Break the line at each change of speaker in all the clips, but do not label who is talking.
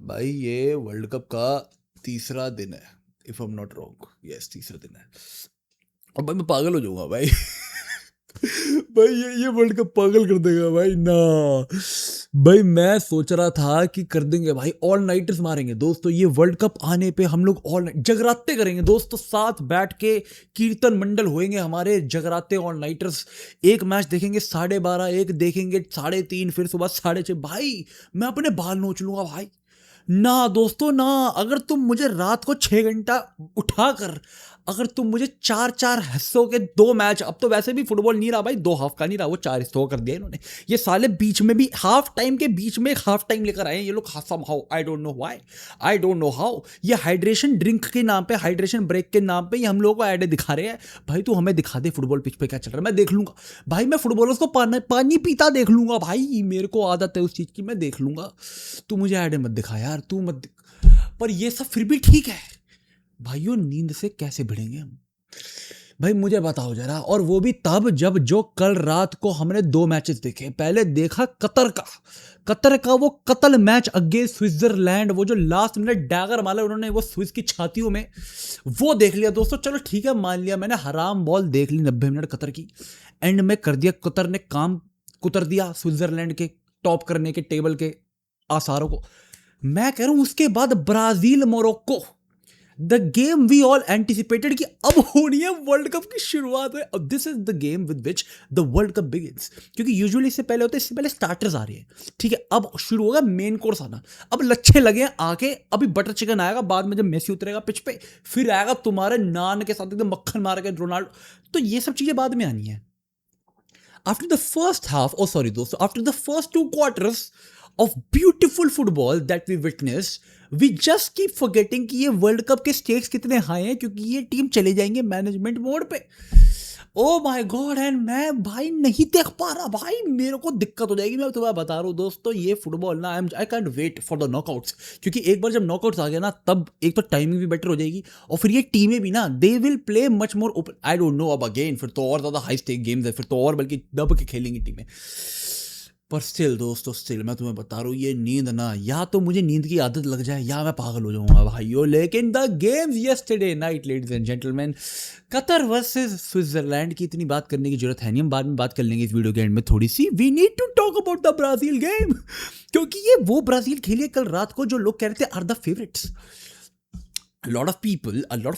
भाई ये world cup का तीसरा दिन है, if I am not wrong. Yes, तीसरा दिन है। अब भाई मैं पागल हो जाऊंगा भाई। भाई ये वर्ल्ड कप पागल कर देगा भाई ना। भाई मैं सोच रहा था कि कर देंगे भाई, ऑल नाइटर्स मारेंगे दोस्तों। ये वर्ल्ड कप आने पे हम लोग ऑल जगराते करेंगे दोस्तों, साथ बैठ के कीर्तन मंडल होएंगे हमारे, जगराते ऑल नाइटर्स। एक मैच देखेंगे 12:30, एक देखेंगे 3:30, फिर सुबह 6:30। भाई मैं अपने बाल नोच लूंगा भाई। ना दोस्तों ना, अगर तुम मुझे रात को 6 घंटा उठाकर, अगर तुम मुझे 4-4 हिस्सों के 2 मैच, अब तो वैसे भी फुटबॉल नहीं रहा भाई, 2 हाफ का नहीं रहा, वो 4 हिस्सों कर दिया इन्होंने। ये साले बीच में भी हाफ टाइम के बीच में एक हाफ टाइम लेकर आए हैं ये लोग, somehow I don't know why, I don't know how. ये हाइड्रेशन ड्रिंक के नाम पे, हाइड्रेशन ब्रेक के नाम पे ये हम लोगों को ऐड दिखा रहे हैं। भाई तू हमें दिखा दे फुटबॉल पिच पे क्या चल रहा है, मैं देख लूंगा भाई। मैं फुटबॉलर्स को पानी पीता देख लूंगा भाई, मेरे को आदत है उस चीज की, मैं देख लूंगा। तू मुझे ऐड मत दिखा यार, तू मत पर ये सब फिर भी ठीक है भाइयों। नींद से कैसे भिड़ेंगे हम भाई, मुझे बताओ जरा। और वो भी तब जब जो कल रात को हमने 2 मैचेस देखे। पहले देखा कतर का वो कतल मैच अगेंस्ट स्विट्जरलैंड, वो जो लास्ट मिनट डैगर मारा उन्होंने वो स्विस की छातियों में, वो देख लिया दोस्तों। चलो ठीक है, मान लिया मैंने, हराम बॉल देख ली 90 मिनट कतर की। एंड में कर दिया कतर ने काम, कुतर दिया स्विट्जरलैंड के टॉप करने के टेबल के आसारों को। मैं कह रहा हूं उसके बाद Brazil Morocco, the game we all anticipated कि अब होनी है वर्ल्ड कप की शुरुआत है। अब this is the game with which the World cup begins, क्योंकि यूजुअली इससे पहले होते हैं, इससे पहले स्टार्टर्स आ रही है, ठीक है। अब शुरू होगा मेन कोर्स आना। अब लच्छे लगे हैं आके, अभी बटर चिकन आएगा बाद में जब मेसी उतरेगा पिच पे, फिर आएगा तुम्हारे नान के साथ एकदम मक्खन मार के रोनाल्डो। तो ये सब चीजें बाद में आनी है। After the first half, oh sorry दोस्तों, after the first 2 quarters of beautiful football that we witnessed, we just keep forgetting कि ये वर्ल्ड कप के स्टेक्स कितने हाई हैं, क्योंकि ये टीम चले जाएंगे मैनेजमेंट मोड पे। ओ माय गॉड, एंड मैं भाई नहीं देख पा रहा भाई, मेरे को दिक्कत हो जाएगी। मैं तुम्हें बता रहा हूँ दोस्तों, ये फुटबॉल ना, I can't wait for the knockouts. क्योंकि एक बार जब नॉकआउट्स आ गया ना, तब एक तो टाइमिंग भी बेटर हो जाएगी, और फिर ये टीमें भी ना, they will play much more open. I don't know, अब अगेन फिर तो और ज्यादा हाई स्टेक गेम्स है, फिर तो और बल्कि दब के खेलेंगी टीमें। पर स्टिल दोस्तों, स्टिल मैं तुम्हें बता रहा हूँ, ये नींद ना, या तो मुझे नींद की आदत लग जाए या मैं पागल हो जाऊंगा भाइयों। लेकिन the games yesterday night, ladies and gentleman, Qatar versus Switzerland की इतनी बात करने की जरूरत है नहीं, हम बाद में बात कर लेंगे इस वीडियो के एंड में थोड़ी सी। We need to talk about the Brazil game, क्योंकि ये वो ब्राजील खेली कल रात को जो लोग कह रहे थे are the favourites. a lot of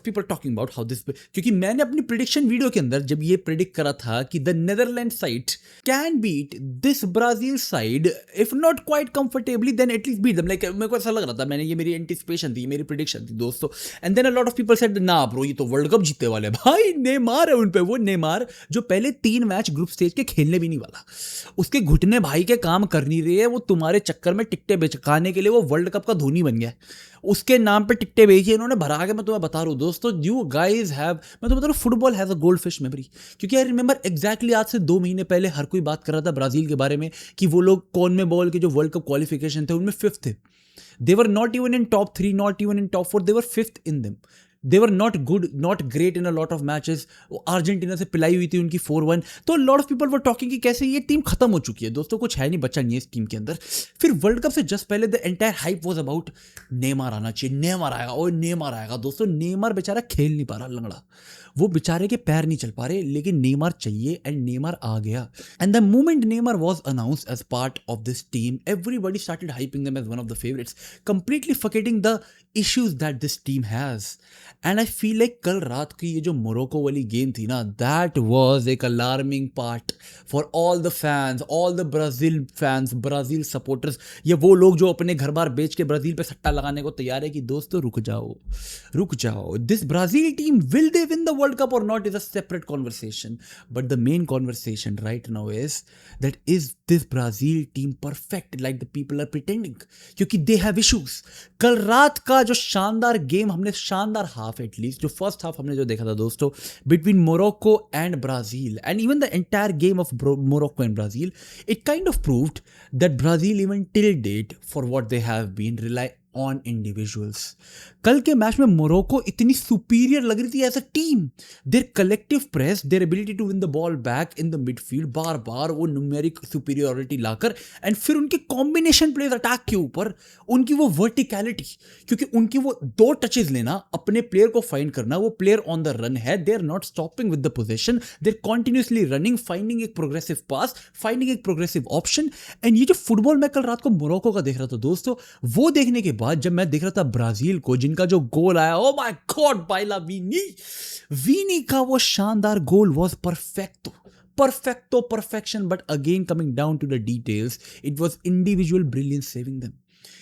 people talking about how this, क्योंकि मैंने अपनी प्रिडिक्शन वीडियो के अंदर जब ये प्रिडिक्ट करा था कि the Netherland side can beat this Brazil side, if not quite comfortably then at least beat them, like मेरे को ऐसा लग रहा था, मैंने ये मेरी एंटिसिपेशन थी, मेरी प्रिडिक्शन थी दोस्तों। And then a lot of people said ना ब्रो, ये तो वर्ल्ड कप जीतने वाले भाई। नेमार है उन पे, वो नेमार जो पहले 3 मैच ग्रुप स्टेज के खेलने भी नहीं वाला, उसके घुटने भाई के काम कर नहीं रहे हैं, वो तुम्हारे चक्कर में टिकटे बेचकाने के लिए वो वर्ल्ड कप का धोनी बन गया, उसके नाम पे टिकटे बेची इन्होंने भरा के। मैं तुम्हें बता रहा हूँ दोस्तों, यू गाइज हैव, मैं तुम्हें बता रहा हूँ, football has a gold fish memory. क्योंकि आई रिमेंबर एग्जैक्टली आज से 2 महीने पहले हर कोई बात कर रहा था ब्राजील के बारे में कि वो लोग कौन में बॉल के जो वर्ल्ड कप क्वालिफिकेशन थे उनमें 5th थे। They were not even in top 3, not even in top 4, they were 5th in them. They were not good, not great in a lot of matches. Argentina से पिलाई हुई थी उनकी 4-1। तो lot of people were talking कि कैसे ये team खत्म हो चुकी है दोस्तों, कुछ है नहीं, बच्चा नहीं है इस टीम के अंदर। फिर वर्ल्ड कप से जस्ट पहले the entire hype was about Neymar आना चाहिए, नेमार आएगा, और नेमार आएगा दोस्तों। नेमार बेचारा खेल नहीं पा रहा, लंगड़ा, वो बेचारे के पैर नहीं चल पा रहे, लेकिन नेमार चाहिए, एंड नेमार आ गया। And the moment Neymar was announced as part of this team, everybody started hyping them as one of the favourites, completely forgetting the issues that this team has. And I feel like कल रात की ये जो Morocco वाली game थी ना, that was एक alarming part for all the fans, all the Brazil fans, Brazil supporters, ये वो लोग जो अपने घर बार बेच के ब्राजील पे सट्टा लगाने को तैयार है कि दोस्तों रुक जाओ, रुक जाओ, this Brazil team, will they win the World Cup और not, is a separate conversation. But the main conversation right now is that is this Brazil team perfect like the people are pretending, क्योंकि they have issues. कल रात का जो शानदार game हमने, शानदार half at least, जो फर्स्ट हाफ हमने जो देखा था दोस्तों between Morocco and Brazil, and even the entire game of Morocco and Brazil, it kind of proved that Brazil even till date, for what they have been, rely on individuals. कल के match में Morocco इतनी superior लग रही थी as a team. Their collective press, their ability to win the ball back in the midfield, बार बार वो न्यूमेरिक सुपीरियरिटी लाकर, एंड फिर उनके कॉम्बिनेशन प्लेज अटैक के ऊपर, उनकी वो वर्टिकलिटी, क्योंकि उनकी वो 2 टचेस लेना, अपने प्लेयर को फाइंड करना, वो प्लेयर ऑन द रन है, they are not stopping with the position, they are continuously running, finding एक प्रोग्रेसिव पास, फाइंडिंग एक प्रोग्रेसिव ऑप्शन। एंड ये जो फुटबॉल मैं कल रात को मोरक्को का देख रहा था दोस्तों, वो देखने के बाद जब मैं देख रहा था ब्राजील को, जिनका जो गोल आया, ओ माय गॉड, बाइला वीनी का वो शानदार गोल was perfection, but again coming down to the details, it was individual brilliance saving them.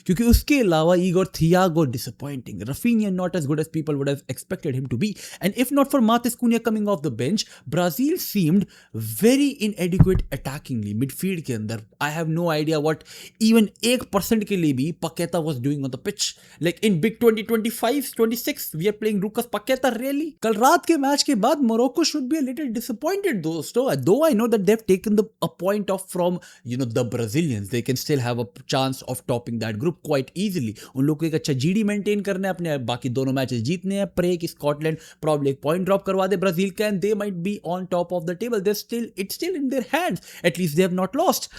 क्योंकि उसके अलावा Igor Thiago disappointing, Raphinha not as good as people would have expected him to be, and if not for Matheus Cunha coming off the bench, Brazil seemed very inadequate attackingly midfield के अंदर। I have no idea what even 1% के लिए भी Paqueta was doing on the pitch. Like in big 2025-26 we are playing Lucas Paqueta, really? कल रात के match के बाद Morocco should be a little disappointed दोस्तों, दो I know that they have taken a point off from the Brazilians. They can still have a chance of topping that group quite easily. उन लोग को एक अच्छा GD maintain करना है, अपने बाकी दोनों मैचेस जीतने हैं, प्रे कि स्कॉटलैंड प्रॉब्ली एक पॉइंट ड्रॉप करवा दे ब्राजील का, and they might be on top of the table. It's still in their hands, at least they have not lost.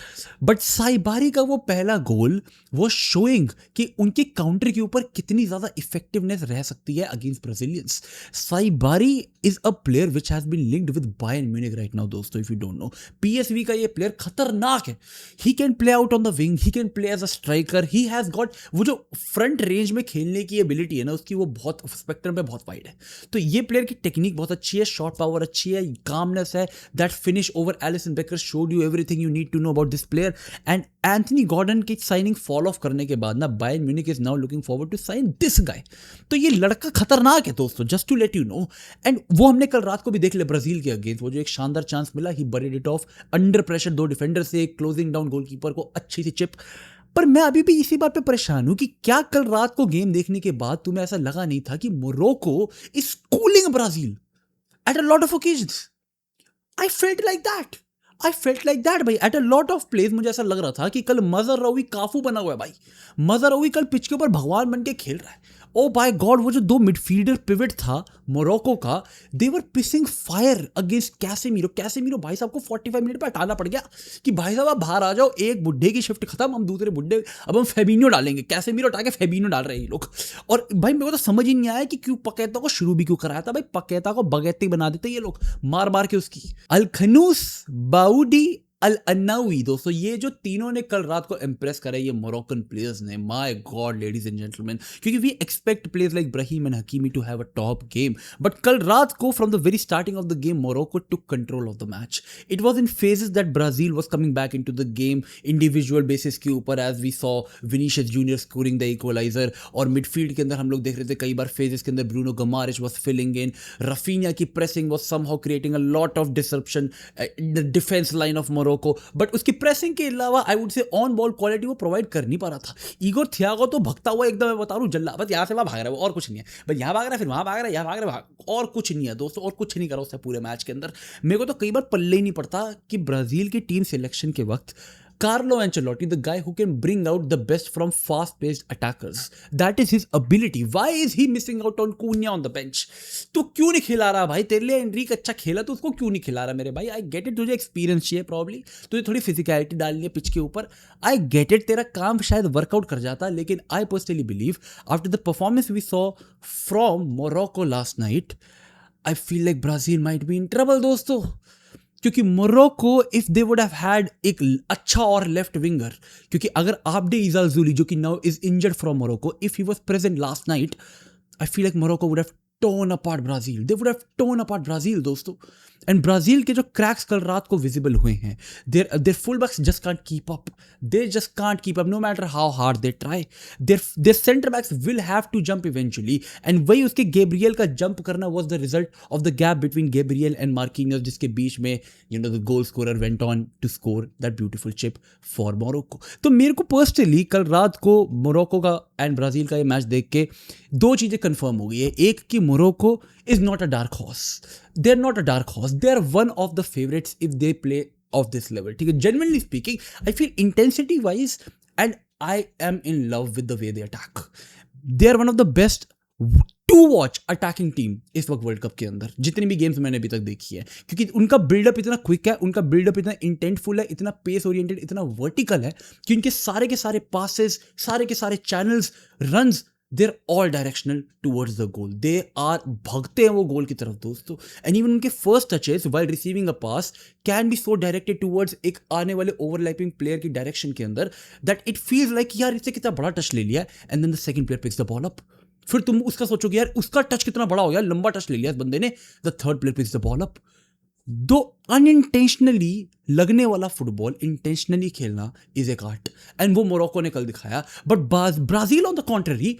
But Saibari का वो पहला गोल वो शोइंग कि उनके काउंटर के ऊपर कितनी ज्यादा इफेक्टिवनेस रह सकती है against Brazilians. Saibari is a player which has been linked with Bayern Munich right now दोस्तों, if you don't know. PSV का ये प्लेयर खतरनाक है, he can play out on the wing, he can play as a striker, he has got वो जो front range में खेलने की एबिलिटी है ना उसकी, वो बहुत स्पेक्ट्रम पे बहुत वाइड है। तो ये प्लेयर की टेक्निक बहुत अच्छी है, शॉट पावर अच्छी है, कामनेस है, that finish over Alisson Becker showed you everything you need to know about this player. And Anthony Gordon की साइनिंग फॉल ऑफ करने के बाद ना, Bayern Munich is now looking forward to sign this guy. तो ये लड़का खतरनाक है दोस्तों, just to let you know. And वो हमने कल रात को भी देख लिया ब्राजील के अगेंस्ट, वो जो एक शानदार चांस मिला, he buried it off under pressure, 2 defender से क्लोजिंग डाउन गोलकीपर को अच्छी सी चिप। पर मैं अभी भी इसी बात पे परेशान हूं कि क्या कल रात को गेम देखने के बाद तुम्हें ऐसा लगा नहीं था कि Morocco is cooling Brazil at a lot of occasions? I felt like that भाई, at a lot of place मुझे ऐसा लग रहा था कि कल मजहरौई काफू बना हुआ है भाई। मजहरौई कल पिच के ऊपर भगवान बन के खेल रहा है। ओ बाय गॉड, वो जो 2 मिडफील्डर पिवट था मोरक्को का, दे वर पिसिंग फायर अगेंस्ट कैसेमीरो भाई साहब को 45 मिनट पे हटाना पड़ गया कि भाई साहब आप बाहर आ जाओ, एक बुड्ढे की शिफ्ट खत्म, हम दूसरे बुड्ढे, अब हम फेबिनो डालेंगे। कैसेमीरो हटा के फेबिनो डाल रहे हैं ये लोग। और भाई मेरे को तो समझ ही नहीं आया कि क्यों पकेता को शुरू भी क्यों कराया था भाई, पकेता को बगैती बना देते ये लोग मार मार के उसकी। अलखनूस, बाउडी, अल अन्नावी दोस्तों, ये जो तीनों ने कल रात को इंप्रेस करा ये मोरक्कन प्लेयर्स ने, my god ladies and gentleman, क्योंकि we expect players like Brahim and Hakimi to have a top game, but कल रात को from the very starting of the game Morocco took control of the match. It was in phases that Brazil was coming back into the game individual basis के ऊपर, as we saw Vinicius Junior scoring the equaliser, और midfield के अंदर हम लोग देख रहे थे कई बार फेजेस के अंदर Bruno Guimaraes was filling in, Raphinha की pressing was somehow creating a lot of disruption in the defence line of Morocco, but उसकी प्रेसिंग के अलावा I would say on ball quality वो प्रोवाइड कर नहीं पा रहा था। ईगोर थियागो तो भगता हुआ एकदम, मैं बता रहा हूं जल्ला, बस यहाँ से वहाँ भाग रहा है और कुछ नहीं है, बस यहाँ भाग रहा है फिर वहाँ भाग रहा है, यहाँ भाग रहा है, और कुछ नहीं है दोस्तों, और कुछ नहीं करा उसने पूरे मैच के अंदर। मेरे को तो कई बार पल्ले ही नहीं पड़ता कि ब्राजील की टीम सिलेक्शन के वक्त Carlo Ancelotti, the guy who can bring out the best from fast-paced attackers, that is his ability. Why is he missing out on Cunha on the bench? तू क्यों नहीं खिला रहा भाई? तेरे लिए एनरिक अच्छा खेला, तो उसको क्यों नहीं खिला रहा मेरे भाई? आई गेट इट, तुझे एक्सपीरियंस चाहिए प्रॉब्ली, तुझे थोड़ी फिजिकलिटी डालनी है पिच के ऊपर, आई गेट इट, तेरा काम शायद वर्कआउट कर जाता, लेकिन I personally believe after the performance we saw from Morocco last night, I feel like Brazil might be in trouble दोस्तों। क्योंकि Morocco if they would have had एक अच्छा और लेफ्ट विंगर, क्योंकि अगर आब्दे इज़ाज़ुली जो कि now is injured from Morocco, if he was present last night, I feel like Morocco would have torn apart Brazil. They would have torn apart Brazil दोस्तों। And Brazil के जो क्रैक्स कल रात को विजिबल हुए हैं, their fullbacks just can't keep up, they just can't keep up no matter how hard they try, their centre backs will have to jump eventually, and वही उसके गैब्रियल का जंप करना was the result of the gap between Gabriel and Marquinhos, जिसके बीच में the goal scorer went on to score that beautiful chip for Morocco. तो मेरे को पर्सनली कल रात को मोरक्को का एंड ब्राजील का ये मैच देख के 2 चीजें कंफर्म हो गई है। एक कि Morocco is not a dark horse, they are not a dark horse, they are one of the favourites if they play of this level. ठीक है, genuinely speaking I feel intensity wise and I am in love with the way they attack. They are one of the best to watch attacking team इस वक्त world cup के अंदर, जितनी भी games मैंने अभी तक देखी है, क्योंकि उनका बिल्डअप इतना क्विक है, उनका बिल्डअप इतना इंटेंटफुल है, इतना पेस ओरिएंटेड, इतना वर्टिकल है कि उनके सारे के सारे पासेस, सारे के सारे channels, runs, they're all directional towards the goal. They are भागते हैं वो गोल की तरफ दोस्तों. एंड इवन उनके first touches while receiving a pass can be so directed towards एक आने वाले ओवरलैपिंग प्लेयर की डायरेक्शन के अंदर दैट इट फील्स लाइक यार इससे कितना बड़ा टच ले लिया. And then the second player picks the ball up. फिर तुम उसका सोचोगे यार उसका टच कितना बड़ा हो गया, लंबा टच ले लिया इस बंदे ने. The third player picks the ball up. दो अनइंटेंशनली लगने वाला फुटबॉल इंटेंशनली खेलना इज एक आर्ट, एंड वो मोरक्को ने कल दिखाया. But Brazil on the contrary,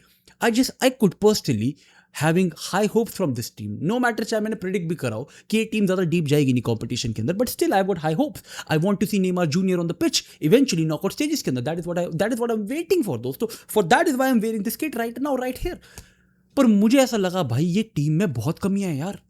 I could personally having high hopes from this team. No matter चाहे मैंने predict भी कराओ कि ये टीम ज़्यादा deep जाएगी नहीं competition के अंदर, but still I've got high hopes. I want to see Neymar Jr. on the pitch eventually knockout stages के अंदर. That is what I'm waiting for दोस्तों. For that is why I'm wearing this kit right now, right here. पर मुझे ऐसा लगा भाई ये team में बहुत कमियां हैं यार.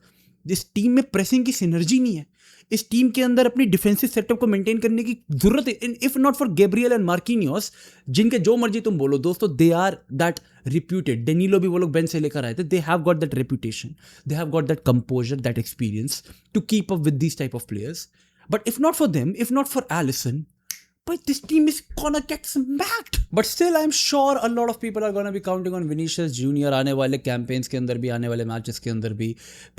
इस टीम में प्रेसिंग की सिनर्जी नहीं है. इस टीम के अंदर अपनी डिफेंसिव सेटअप को मेंटेन करने की जरूरत है. If not for Gabriel and Marquinhos, जिनके जो मर्जी तुम बोलो दोस्तों, they are that reputed. Danilo भी वो लोग बेंच से लेकर आए थे. They have got that reputation, they have got that composure, that experience to keep up with this type of players. But if not for them, if not for Alisson, but this team is gonna get smacked. But still I'm sure a lot of people are gonna be counting on Vinicius Junior आने वाले campaigns के अंदर भी, आने वाले matches के अंदर भी,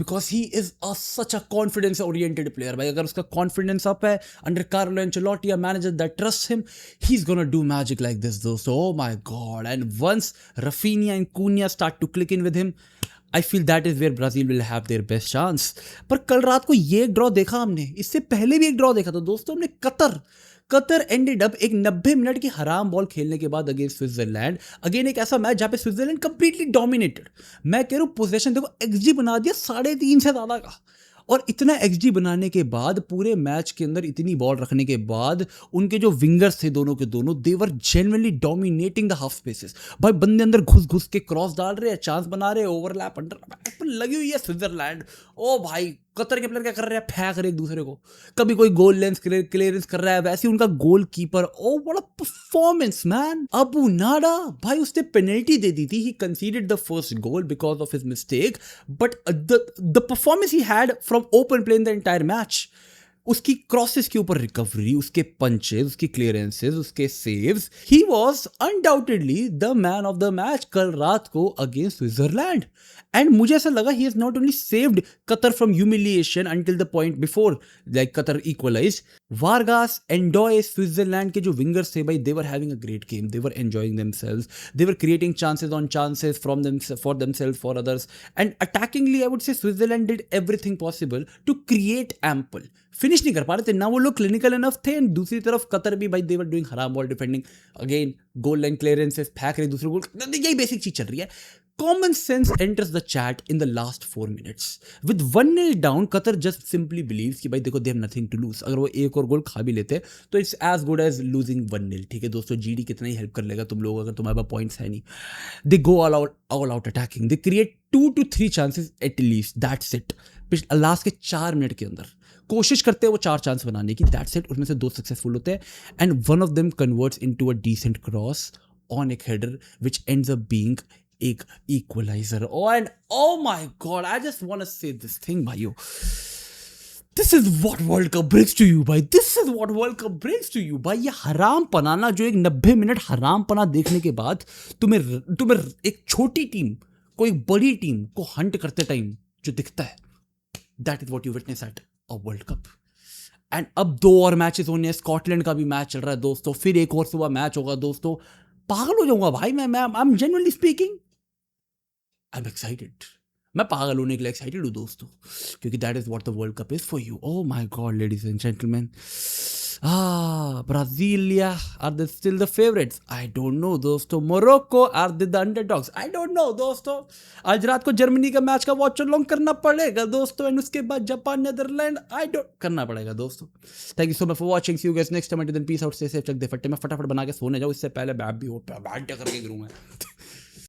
because he is such a confidence oriented player. भाई अगर उसका confidence up है under Carlo Ancelotti, a manager that trusts him, he's gonna do magic like this दोस्तों. Oh my god. And once Rafinha and Cunha start to click in with him, I feel that is where Brazil will have their best chance. पर कल रात को ये एक draw देखा हमने, इससे पहले भी एक ड्रॉ देखा था दोस्तों हमने. कतर एंडेड अप एक 90 मिनट की हराम बॉल खेलने के बाद अगेंस्ट स्विट्जरलैंड. अगेन एक ऐसा मैच जहाँ पे स्विट्जरलैंड कंप्लीटली डोमिनेटेड. मैं कह रहा हूँ पोजीशन देखो, एक्सजी बना दिया 3.5 से ज़्यादा का. और इतना एक्सजी बनाने के बाद, पूरे मैच के अंदर इतनी बॉल रखने के बाद, उनके जो विंगर्स थे दोनों के दोनों, they were genuinely dominating the half spaces. भाई बंदे अंदर घुस के क्रॉस डाल रहे हैं, चांस बना रहे हैं, ओवरलैप अंडर लगी हुई है स्विट्जरलैंड. ओ भाई कतर के प्लेयर क्या कर रहे हैं, फेंक रहे एक दूसरे को. कभी कोई गोल लेंस क्लियरेंस कर रहा है, वैसे उनका goal keeper, oh what a performance man. Abu Nada भाई उसने पेनल्टी दे दी थी. He conceded the first goal because of his mistake, but the performance he had from open play in the entire match. उसकी crosses के ऊपर recovery, उसके punches, उसकी क्लियरेंसेस, उसके saves, he was undoubtedly the man of the match कल रात को against Switzerland. And मुझे ऐसा लगा he has not only saved Qatar from humiliation until the point before like Qatar equalise. Vargas, Ndoye, Switzerland के जो wingers थे भाई, they were having a great game. They were enjoying themselves, they were creating chances on chances from for themselves, for others. And attackingly I would say Switzerland did everything possible to create ample. Finish नहीं कर पा रहे थे ना वो लोग, clinical enough थे. And दूसरी तरफ कतर भी भाई, दे वर डूइंग हराम ball defending, again goal line clearances, फेंक रहे दूसरे गोल. यही बेसिक चीज चल रही है. Common sense enters the chat in the last 4 minutes. With 1-0 down, Qatar just simply believes कि भाई देखो they have nothing to lose. अगर वो एक और गोल खा भी लेते तो it's as good as losing 1-0. ठीक है दोस्तों, GD कितना ही हेल्प कर लेगा तुम लोग अगर तुम्हारे पास पॉइंट्स है नहीं. They go all out attacking. They create 2 to 3 chances at least. That's it. Last के 4 मिनट के अंदर कोशिश करते हैं वो 4 चांस बनाने की. That's it. उसमें से 2 सक्सेसफुल होते हैं and one of them converts into a decent cross on एक header which ends up being एक equaliser. And oh my god, I just want to say this thing भाइयों, this is what world cup brings to you भाई. This is what world cup brings to you भाई. ये हराम Panama जो एक 90 minute हराम पना देखने के बाद तुम्हें एक छोटी टीम को एक बड़ी टीम को हंट करते टाइम जो दिखता है, that is what you witness at a world cup. And अब 2 और मैचेस होने हैं. स्कॉटलैंड का भी मैच चल रहा है दोस्तों, फिर एक और सुबह मैच होगा दोस्तों. पागल हो जाऊंगा भाई मैं. I am genuinely speaking, I am excited. मैं पागल होने के लिए एक्साइटेड हूँ दोस्तों, क्योंकि that is what the World cup is for you. Oh my god ladies and gentleman, Brasilia, are they still the favorites? I don't know दोस्तों. Morocco, are they the underdogs? I don't know दोस्तों. आज रात को Germany का match का watch long करना पड़ेगा दोस्तों, एंड उसके बाद जापान, नेदरलैंड, करना पड़ेगा दोस्तों. Thank you so much for watching. See you guys next time. Then peace out, stay safe. चक दे फट्टे में फटाफट बना के सोने जाओ, इससे पहले बैठ भी हो बैठ करके गिरूँ मैं.